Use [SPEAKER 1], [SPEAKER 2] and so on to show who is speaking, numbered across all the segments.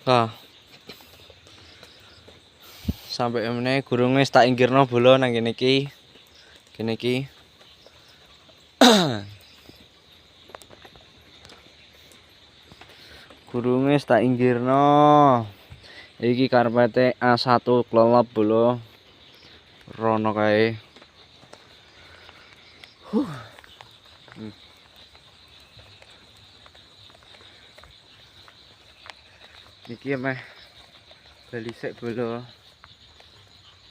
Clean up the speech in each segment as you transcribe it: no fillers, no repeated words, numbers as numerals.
[SPEAKER 1] Nah, sampai meneh gurung wis tak inggirno bola nang kene iki. Kene iki. Gurung wis tak inggirno. Iki karpete A1 klolop bola. Rono kae. Iki meh bali sik bola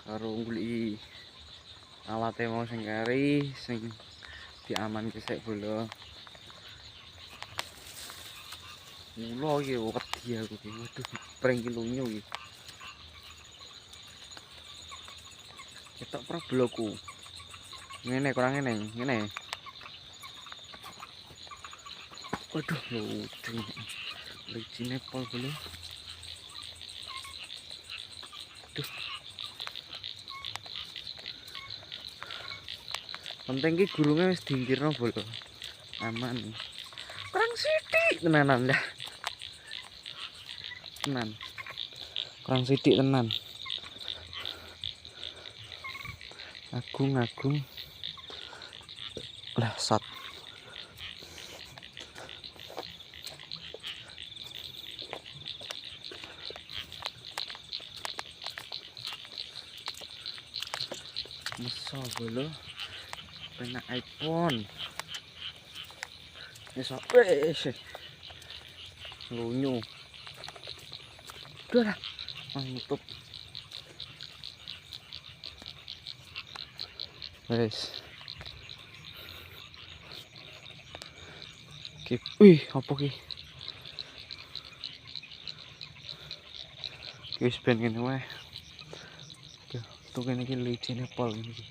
[SPEAKER 1] karo nguliki alate mau sing keri sing diamanke sik bola. Mula iki wedi aku iki. Waduh prank iki lunyu iki. Ketok pra bloku. Ngene kurang ngene, ngene. Waduh lucu. Licine pol bola. Duh. Penting ki gurunge wis diingkirno bola. Aman. Kurang sithik tenanan dah. Tenan. Kurang sithik tenan. Agung. Lah sat. Meso bola. Penak iPhone. Wes. Lunyu. Udah lah. Nutup. Wes. Oke. Wih, apa ki? Wis ben ngene wae. Tuh kene iki licine pol iki.